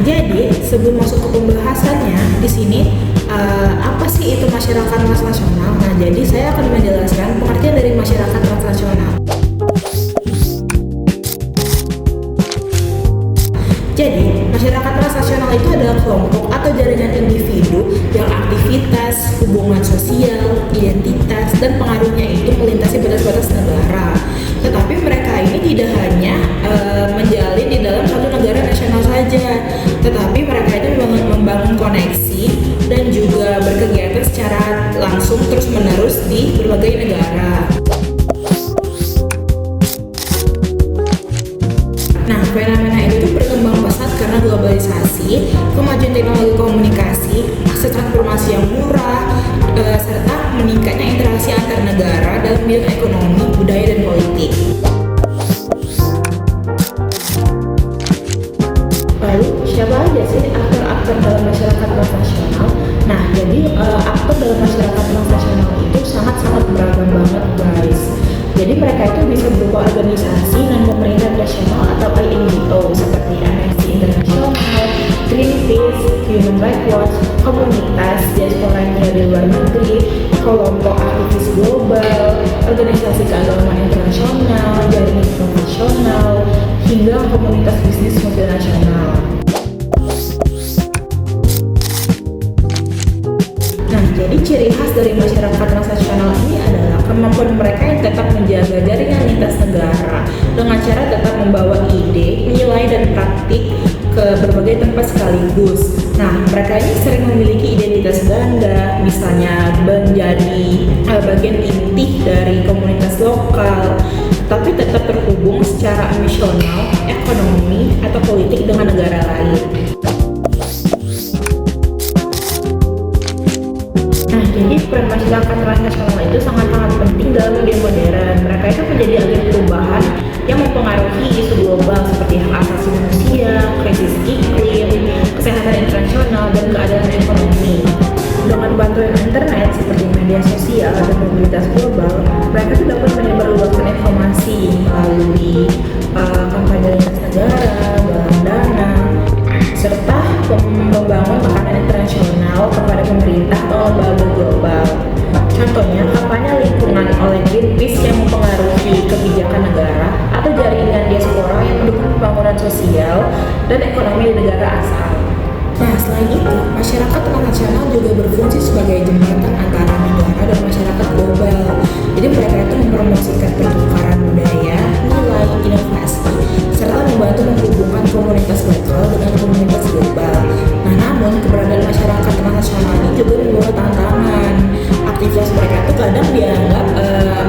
jadi sebelum masuk ke pembahasannya di sini apa sih itu masyarakat transnasional? Nah, jadi saya akan menjelaskan pengertian dari masyarakat transnasional. Jadi, masyarakat transnasional itu adalah kelompok atau jaringan individu yang aktivitas, hubungan sosial, identitas, dan pengaruhnya itu melintasi batas-batas negara. Tetapi mereka ini tidak hanya menjalin di dalam satu negara nasional saja, tetapi mereka itu membangun koneksi dan juga berkegiatan secara langsung terus-menerus di berbagai negara. Nah, fenomena itu berkembang pesat karena globalisasi, kemajuan teknologi komunikasi, akses transformasi yang murah, serta meningkatnya interaksi antar negara dalam bidang ekonomi, budaya, dan politik. Lalu, siapa aja sih aktor-aktor dalam masyarakat transnasional? Nah, jadi aktor dalam masyarakat transnasional itu sangat-sangat beragam banget, guys. Jadi mereka itu bisa berupa organisasi non-pemerintah nasional atau NGO seperti Amnesty International, Greenpeace, Human Rights Watch, komunitas diaspora yang ada di luar negeri, kelompok aktivis global, organisasi keagamaan internasional, jaringan profesional, hingga komunitas bisnis multinasional. Nah, jadi ciri khas dari masyarakat transnasional ini adalah kemampuan mereka yang tetap menjaga jaringan lintas negara dengan cara tetap membawa ide, nilai, dan praktik ke berbagai tempat sekaligus. Nah, mereka ini sering memiliki identitas ganda, misalnya menjadi bagian inti dari komunitas lokal, tapi tetap terhubung secara emosional, ekonomi, atau politik dengan negara lain. Jadi peran masyarakat transnasional itu sangat-sangat penting dalam dunia modern. Mereka itu menjadi agen perubahan yang mempengaruhi isu global seperti hak asasi manusia, krisis iklim, kesehatan internasional, dan keadilan ekonomi. Dengan bantuan internet seperti media sosial dan mobilitas global, mereka itu dapat menyebarluaskan informasi melalui kampanye lintas negara, galang dana, serta membangun tekanan internasional kepada pemerintah atau lembaga global. Contohnya, kampanye lingkungan oleh Greenpeace yang mempengaruhi kebijakan negara atau jaringan diaspora yang mendukung pembangunan sosial dan ekonomi di negara asal. Nah, selain itu, masyarakat transnasional juga berfungsi sebagai jembatan antara negara dan masyarakat global. Jadi mereka itu mempromosikan pertukaran budaya, nilai, inovasi, serta membantu menghubungkan komunitas lokal dengan komunitas global. Nah, namun keberadaan masyarakat transnasional ini juga membawa tantangan. Aktivitas mereka itu kadang dianggap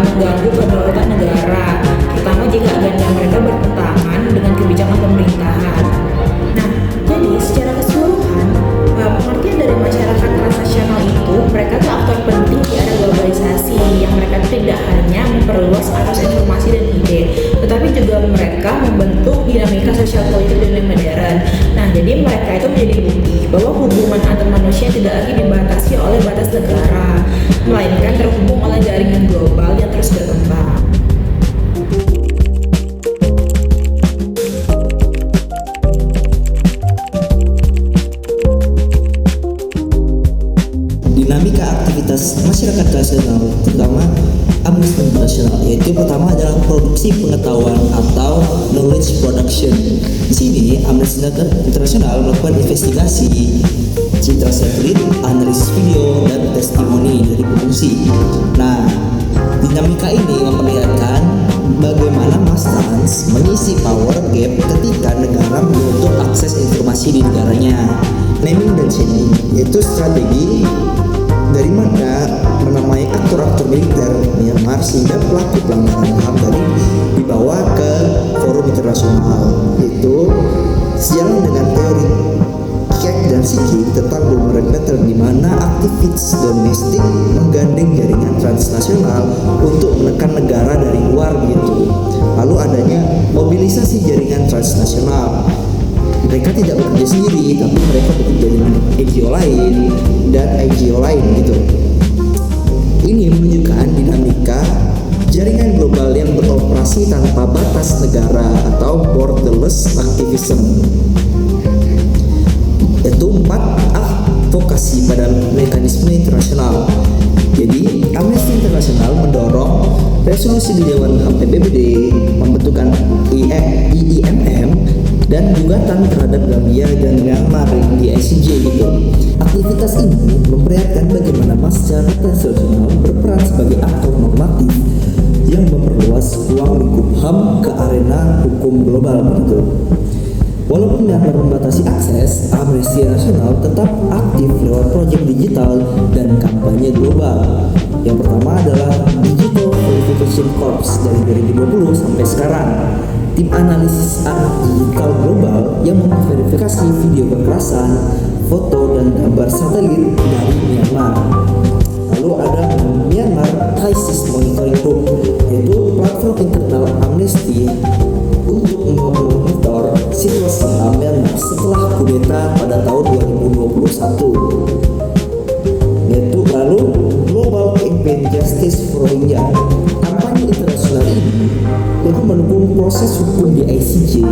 mengganggu kedaulatan negara, terutama jika agenda mereka bertentangan dengan kebijakan pemerintahan. Nah, jadi secara keseluruhan, pengertian dari masyarakat transnasional itu, mereka tuh aktor penting di era globalisasi yang mereka tidak hanya memperluas arus informasi dan ide, tetapi juga mereka membentuk dinamika sosial politik dunia modern. Nah, jadi mereka itu menjadi bukti bahwa hubungan antar manusia tidak lagi dibatasi oleh batas negara, melainkan terhubung oleh jaringan global yang terus berkembang. Dinamika aktivitas masyarakat transnasional, terutama Amnesty International, yaitu pertama adalah produksi pengetahuan atau knowledge production. Di sini Amnesty International melakukan investigasi, citra satelit, analisis video, dan testimoni dari pengungsi. Nah, dinamika ini memperlihatkan bagaimana Mas Trans mengisi power gap ketika negara menutup akses informasi di negaranya. Naming dan shaming, yaitu strategi dari mana menamai aktor-aktor militer Myanmar sehingga pelaku pelanggaran HAM tadi dibawa ke forum internasional, yaitu sejalan dengan teori Keck dan Siki tentang boomerang pattern, di mana aktivis domestik menggandeng jaringan transnasional untuk menekan negara dari luar gitu. Lalu adanya mobilisasi jaringan transnasional. Mereka tidak bekerja sendiri, tapi mereka bekerja dengan NGO lain dan NGO lain gitu. Ini menunjukkan dinamika jaringan global yang beroperasi tanpa batas negara atau borderless activism. advokasi pada mekanisme internasional. Jadi, Amnesty International mendorong resolusi di Dewan HAM PBB, membentukkan IIMM, dan gugatan terhadap Gambia dan Myanmar di ICJ gitu. Aktivitas ini memperlihatkan bagaimana masyarakat internasional berperan sebagai aktor normatif yang memperluas ruang lingkup HAM ke arena hukum global gitu. Walaupun Myanmar membatasi akses, Amnesty International tetap aktif lewat proyek digital dan kampanye global. Yang pertama adalah Digital Verification Corps dari 2020 sampai sekarang. Tim analisis digital global yang memverifikasi video kekerasan, foto dan gambar satelit dari Myanmar. Lalu ada Myanmar Crisis Monitoring Group, yaitu platform internal Amnesty untuk memonitor situasi Myanmar setelah kudeta pada tahun 2021. Yaitu lalu Global Campaign Justice for Rohingya. Kampanye internasional ini untuk mendukung proses hukum di ICJ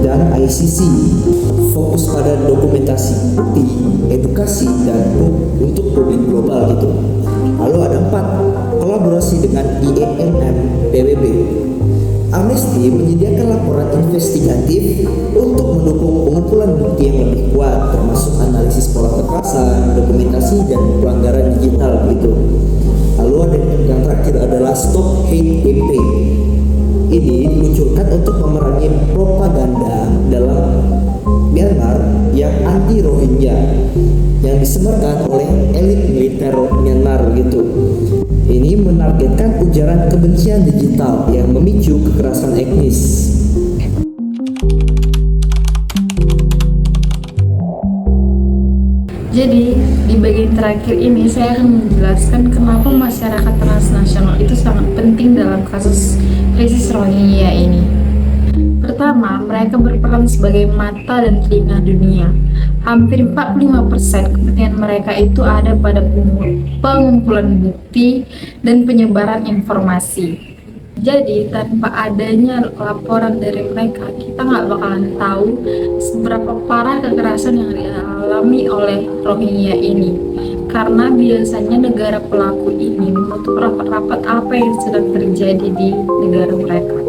dan ICC, fokus pada dokumentasi bukti, edukasi, dan untuk publik global gitu. Lalu ada 4, kolaborasi dengan IIMM PBB. Amnesty menyediakan laporan investigatif untuk mendukung pengumpulan bukti yang lebih kuat, termasuk analisis pola kekerasan, dokumentasi, dan pelanggaran digital gitu. Lalu ada yang terakhir adalah Stop Hate Campaign. Ini diluncurkan untuk memerangi propaganda dalam Myanmar yang anti Rohingya yang disebarkan oleh elit militer Myanmar gitu. Ini menargetkan ujaran kebencian digital yang memicu kekerasan etnis. Jadi di bagian terakhir ini saya akan menjelaskan kenapa masyarakat transnasional itu sangat penting dalam kasus krisis Rohingya ini. Pertama, mereka berperan sebagai mata dan telinga dunia. Hampir 45% kepentingan mereka itu ada pada pengumpulan bukti dan penyebaran informasi. Jadi tanpa adanya laporan dari mereka, kita nggak bakalan tahu seberapa parah kekerasan yang dialami oleh Rohingya ini. Karena biasanya negara pelaku ini menutup rapat-rapat apa yang sedang terjadi di negara mereka.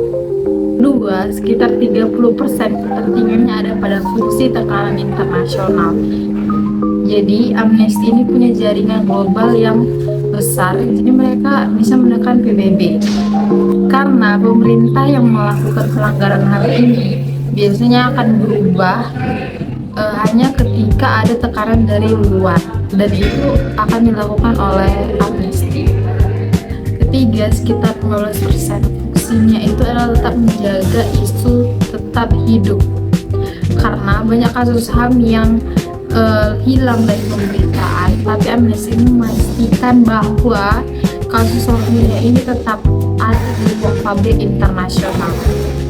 2, sekitar 30% kepentingannya ada pada fungsi tekanan internasional. Jadi Amnesty ini punya jaringan global yang besar, jadi mereka bisa menekan PBB. Karena pemerintah yang melakukan pelanggaran HAM ini biasanya akan berubah hanya ketika ada tekanan dari luar, dan itu akan dilakukan oleh Amnesty. Ketiga, sekitar 15% fungsinya itu adalah tetap menjaga isu tetap hidup, karena banyak kasus HAM yang hilang dari pemberitaan, tapi Amnesty memastikan bahwa kasus Rohingya ini tetap ada di ruang publik internasional.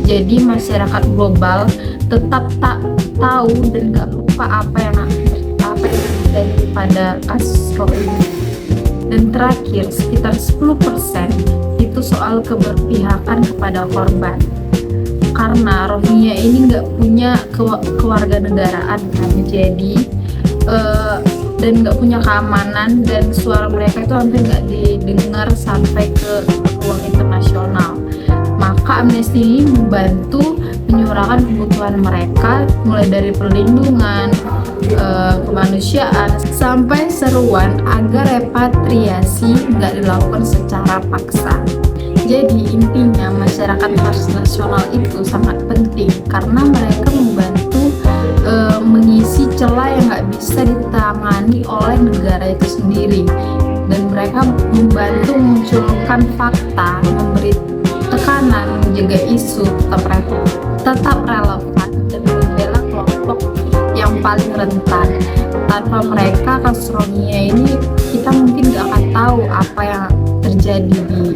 Jadi masyarakat global tetap tak tahu dan gak lupa apa yang terjadi pada kasus Rohingya. Dan terakhir, sekitar 10% itu soal keberpihakan kepada korban. Karena Rohingya ini nggak punya kewarganegaraan kan, jadi dan nggak punya keamanan, dan suara mereka itu hampir nggak didengar sampai ke ruang internasional. Maka Amnesty ini membantu menyuarakan kebutuhan mereka, mulai dari perlindungan, kemanusiaan, sampai seruan agar repatriasi nggak dilakukan secara paksa. Jadi intinya masyarakat transnasional itu sangat penting karena mereka membantu mengisi celah yang nggak bisa ditangani oleh negara itu sendiri, dan mereka membantu memunculkan fakta, memberi tekanan, menjaga isu tetap relevan, dan membela kelompok yang paling rentan. Tanpa mereka kasus Rohingya ini kita mungkin nggak akan tahu apa yang terjadi di